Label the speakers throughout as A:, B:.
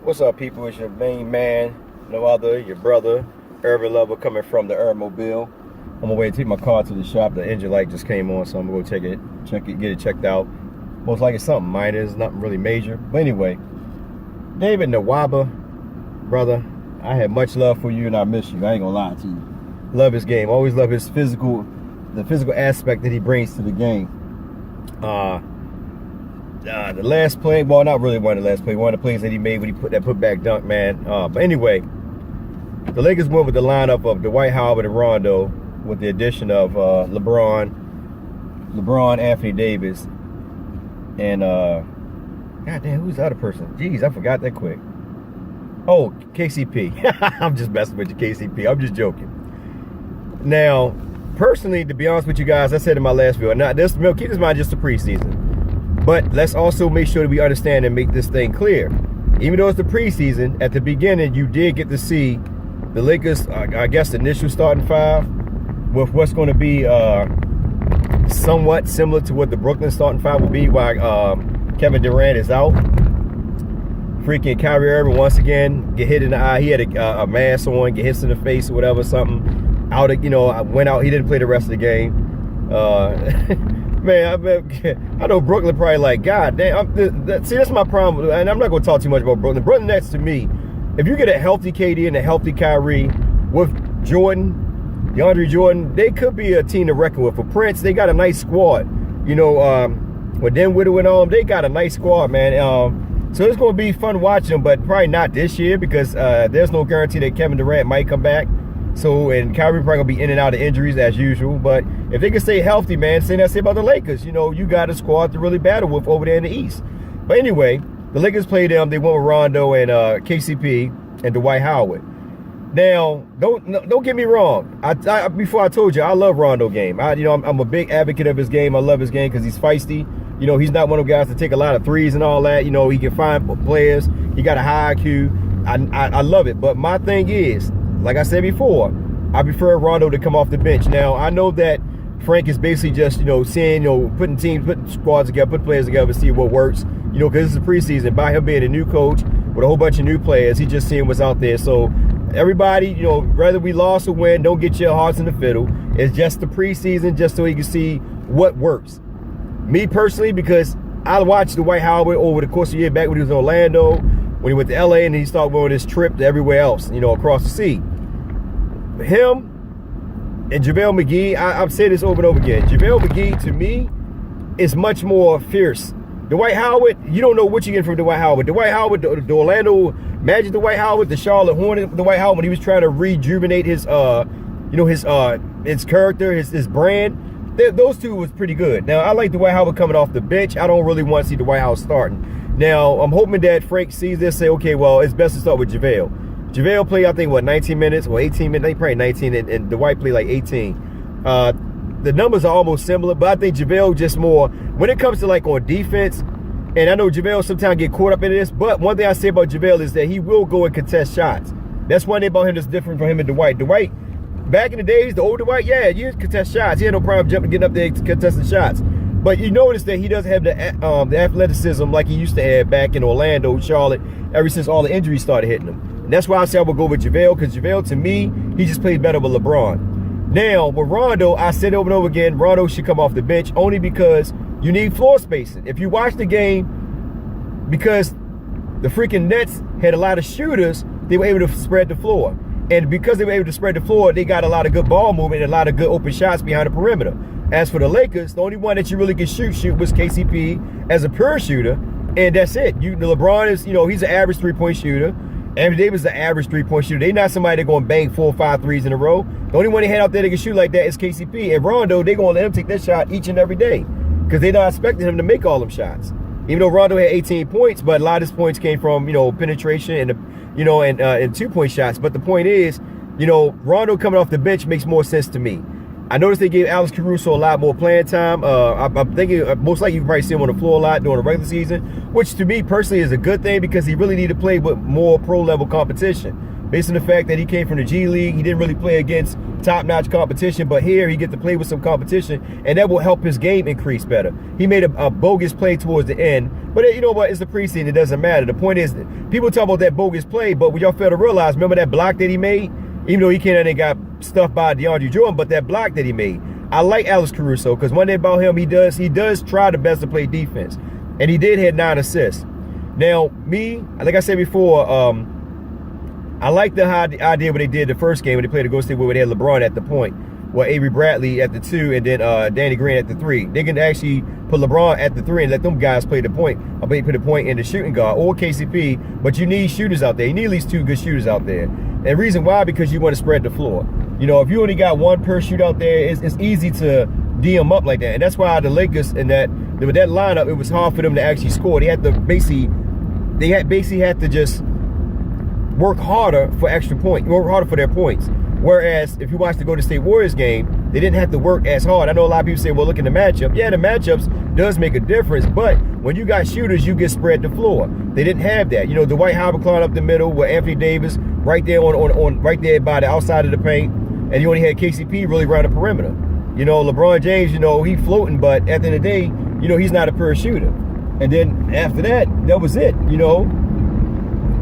A: What's up, people? It's your main man, no other, your brother, Urban Lover, coming from the Mobile. I'm on my way to take my car to the shop. The engine light just came on, so I'm gonna go get it checked out. Most likely something minor, it's nothing really major. But anyway, David Nwaba, brother, I have much love for you and I miss you. I ain't gonna lie to you. Love his game. Always love his the physical aspect that he brings to the game. The last play, well, not really one of the last play, one of the plays that he made when he put that putback dunk, man. But anyway, the Lakers went with the lineup of Dwight Howard and Rondo with the addition of LeBron, Anthony Davis, and goddamn, who's the other person? Jeez, I forgot that quick. Oh, KCP. I'm just messing with you, KCP. I'm just joking. Now, personally, to be honest with you guys, I said in my last video, now keep this in mind, just the preseason. But let's also make sure that we understand and make this thing clear. Even though it's the preseason, at the beginning, you did get to see the Lakers, I guess, the initial starting five with what's going to be somewhat similar to what the Brooklyn starting five will be while Kevin Durant is out. Freaking Kyrie Irving, once again, get hit in the eye. He had a mask on, get hit in the face or whatever, something. Went out. He didn't play the rest of the game. Man, I know Brooklyn probably like, God damn. See, that's my problem. And I'm not going to talk too much about Brooklyn. Brooklyn Nets, to me, if you get a healthy KD and a healthy Kyrie with DeAndre Jordan, they could be a team to reckon with. For Prince, they got a nice squad. With Dan Widow and all them, they got a nice squad, man. So it's going to be fun watching them, but probably not this year because there's no guarantee that Kevin Durant might come back. So, and Kyrie probably going to be in and out of injuries as usual. But if they can stay healthy, man, say about the Lakers. You got a squad to really battle with over there in the East. But anyway, the Lakers played them. They went with Rondo and KCP and Dwight Howard. Now, don't get me wrong. Before I told you, I love Rondo game. I'm a big advocate of his game. I love his game because he's feisty. He's not one of those guys to take a lot of threes and all that. He can find players. He got a high IQ. I love it. But my thing is, like I said before, I prefer Rondo to come off the bench. Now, I know that Frank is basically just, seeing, putting squads together, putting players together, see what works. Because this is a preseason. By him being a new coach with a whole bunch of new players, he's just seeing what's out there. So everybody, whether we lost or win, don't get your hearts in the fiddle. It's just the preseason, just so you can see what works. Me personally, because I watched Dwight Howard over the course of the year back when he was in Orlando, when he went to LA and he started going on this trip to everywhere else, across the sea. Him and JaVale McGee, I've said this over and over again. JaVale McGee, to me, is much more fierce. Dwight Howard, you don't know what you get from Dwight Howard. Dwight Howard, the Orlando Magic Dwight Howard, the Charlotte Hornet Dwight Howard, when he was trying to rejuvenate his character, his brand, those two was pretty good. Now, I like Dwight Howard coming off the bench. I don't really want to see Dwight Howard starting. Now, I'm hoping that Frank sees this, say, okay, well, it's best to start with JaVale. JaVale played, I think, 19 minutes or 18 minutes? Probably 19, and Dwight played like 18. The numbers are almost similar, but I think JaVale just more, when it comes to like on defense, and I know JaVale sometimes get caught up in this, but one thing I say about JaVale is that he will go and contest shots. That's one thing about him that's different from him and Dwight. Dwight, back in the days, the old Dwight, yeah, you contest shots. He had no problem getting up there contesting shots. But you notice that he doesn't have the athleticism like he used to have back in Orlando, Charlotte, ever since all the injuries started hitting him. And that's why I say I would go with JaVale, because JaVale, to me, he just plays better with LeBron. Now, with Rondo, I said over and over again, Rondo should come off the bench only because you need floor spacing. If you watch the game, because the freaking Nets had a lot of shooters, they were able to spread the floor. And because they were able to spread the floor, they got a lot of good ball movement and a lot of good open shots behind the perimeter. As for the Lakers, the only one that you really could shoot was KCP as a pure shooter, and that's it. LeBron is, he's an average three-point shooter. Anthony Davis is an average three-point shooter. They're not somebody that's going to bang 4 or 5 threes in a row. The only one they had out there that can shoot like that is KCP. And Rondo, they're going to let him take that shot each and every day because they're not expecting him to make all them shots. Even though Rondo had 18 points, but a lot of his points came from, penetration and two-point shots. But the point is, Rondo coming off the bench makes more sense to me. I noticed they gave Alex Caruso a lot more playing time. I'm thinking most likely you probably see him on the floor a lot during the regular season, which to me personally is a good thing because he really need to play with more pro-level competition. based on the fact that he came from the G League. He didn't really play against top-notch competition, but here he get to play with some competition, and that will help his game increase better. He made a bogus play towards the end, but you know what? It's the preseason. It doesn't matter. The point is, people talk about that bogus play, but what y'all fail to realize, remember that block that he made? Even though he came in and got stuffed by DeAndre Jordan, but that block that he made. I like Alex Caruso because one thing about him, he does try the best to play defense, and he did have 9 assists. Now, me, like I said before, I like the idea what they did the first game when they played the Golden State where they had LeBron at the point, Avery Bradley at the 2, and then Danny Green at the 3. They can actually put LeBron at the 3 and let them guys play the point. Or they put a point in the shooting guard or KCP, but you need shooters out there. You need at least 2 good shooters out there. And the reason why, because you want to spread the floor. You know, if you only got 1 per shoot out there, it's easy to DM up like that. And that's why the Lakers with that lineup, it was hard for them to actually score. They had to basically had to just work harder for extra points, work harder for their points. Whereas if you watch the Golden State Warriors game, they didn't have to work as hard. I know a lot of people say, well, look at the matchup. Yeah, the matchups does make a difference, but when you got shooters, you get spread the floor. They didn't have that. You know, Dwight Howard climbed up the middle with Anthony Davis right there right there by the outside of the paint, and you only had KCP really around the perimeter. You know, LeBron James, you know, he floating, but at the end of the day, you know, he's not a pure shooter. And then after that was it, you know.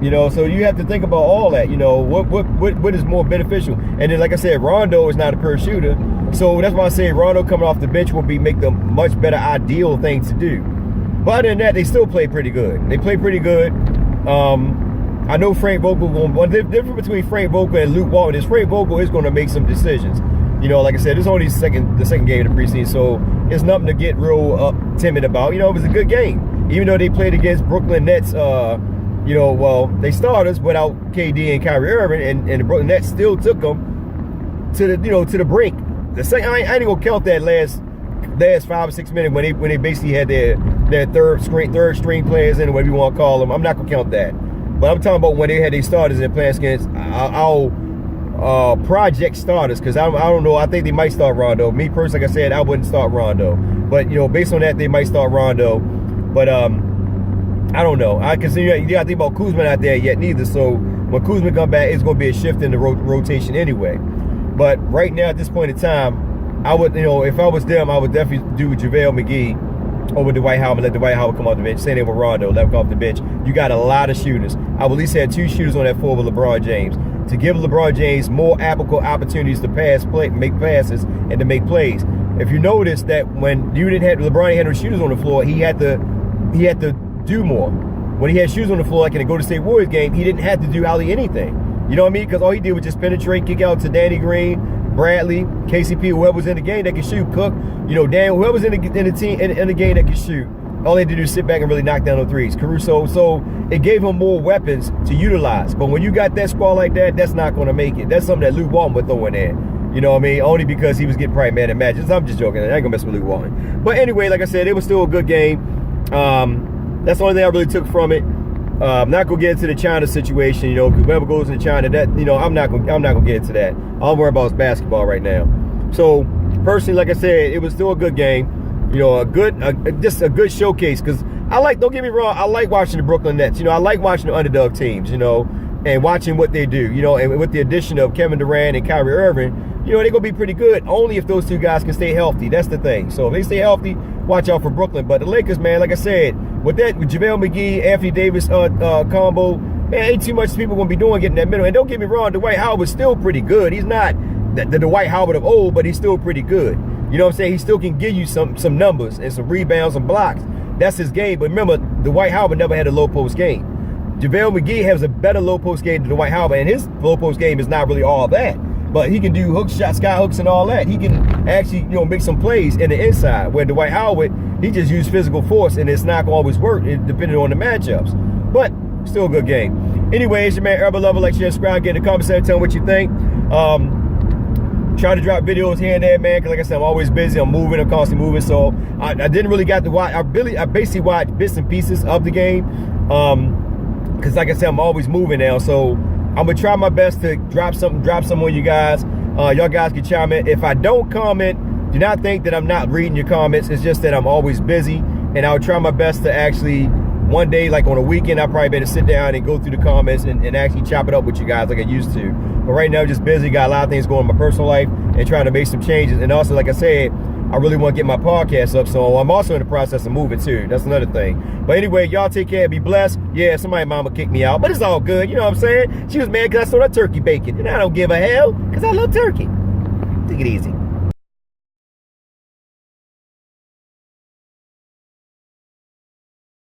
A: You know, so you have to think about all that, you know, what is more beneficial. And then, like I said, Rondo is not a pure shooter. So that's why I say Rondo coming off the bench will make the much better ideal thing to do. But other than that, they still play pretty good. They play pretty good. I know Frank Vogel, one difference between Frank Vogel and Luke Walton is Frank Vogel is going to make some decisions. You know, like I said, it's only the second game of the preseason, so it's nothing to get real timid about. You know, it was a good game. Even though they played against Brooklyn Nets, you know, well, they starters without KD and Kyrie Irving, and the Brooklyn Nets still took them to the brink. The second, I ain't gonna count that last 5 or 6 minutes when they basically had their third string players in, whatever you want to call them. I'm not gonna count that, but I'm talking about when they had their starters and playing against our project starters, because I don't know. I think they might start Rondo. Me personally, like I said, I wouldn't start Rondo, but you know, based on that, they might start Rondo, but I don't know. I consider you got to think about Kuzma not there yet neither. So when Kuzma come back, it's going to be a shift in the rotation anyway. But right now at this point in time, I would, you know, if I was them, I would definitely do JaVale McGee over Dwight Howard and let Dwight Howard come off the bench. Same thing with Rondo, let him come off the bench. You got a lot of shooters. I would at least have 2 shooters on that floor with LeBron James to give LeBron James more opportunities to make passes and to make plays. If you notice that when you LeBron had no shooters on the floor, he had to do more. When he had shoes on the floor, like in the Golden State Warriors game, he didn't have to do hardly anything. You know what I mean? Because all he did was just penetrate, kick out to Danny Green, Bradley, KCP, whoever was in the game that could shoot, Cook, you know, Dan, whoever was in the team in the game that could shoot. All they had to do is sit back and really knock down the threes. Caruso, so it gave him more weapons to utilize. But when you got that squad like that, that's not going to make it. That's something that Luke Walton would throw in there. You know what I mean? Only because he was getting probably mad at matches. I'm just joking. I ain't going to mess with Luke Walton. But anyway, like I said, it was still a good game. That's the only thing I really took from it. I'm not gonna get into the China situation. You know, whoever goes into China, that, you know, I'm not gonna get into that. All I'm worried about is basketball right now. So personally, like I said, it was still a good game. You know, just a good showcase. Because don't get me wrong, I like watching the Brooklyn Nets. You know, I like watching the underdog teams. You know, and watching what they do. You know, and with the addition of Kevin Durant and Kyrie Irving, you know, they're gonna be pretty good. Only if those 2 guys can stay healthy. That's the thing. So if they stay healthy, watch out for Brooklyn. But the Lakers, man, like I said, with JaVale McGee, Anthony Davis combo, man, ain't too much people gonna be doing getting that middle. And don't get me wrong, Dwight Howard was still pretty good. He's not the Dwight Howard of old, but he's still pretty good. You know what I'm saying? He still can give you some numbers and some rebounds and blocks. That's his game. But remember, Dwight Howard never had a low post game. JaVale McGee has a better low post game than Dwight Howard, and his low post game is not really all that. But he can do hook shots, sky hooks, and all that. He can actually, you know, make some plays in the inside. Where Dwight Howard, he just used physical force, and it's not going to always work depending on the matchups. But still a good game. Anyways, your man Herbal Lover, like, share, subscribe, get in the comment section, tell me what you think. Try to drop videos here and there, man, because like I said, I'm always busy. I'm moving, I'm constantly moving. So I didn't really get to watch. I basically watched bits and pieces of the game. Because like I said, I'm always moving now. So I'm gonna try my best to drop some on you guys. Y'all guys can chime in. If I don't comment, do not think that I'm not reading your comments. It's just that I'm always busy, and I'll try my best to actually one day, like on a weekend, I probably better sit down and go through the comments and actually chop it up with you guys like I used to. But right now, just busy, got a lot of things going in my personal life and trying to make some changes. And also, like I said, I really want to get my podcast up, so I'm also in the process of moving too. That's another thing. But anyway, y'all take care, be blessed. Yeah, somebody's mama kicked me out, but it's all good. You know what I'm saying? She was mad because I stole that turkey bacon. And I don't give a hell because I love turkey. Take it easy.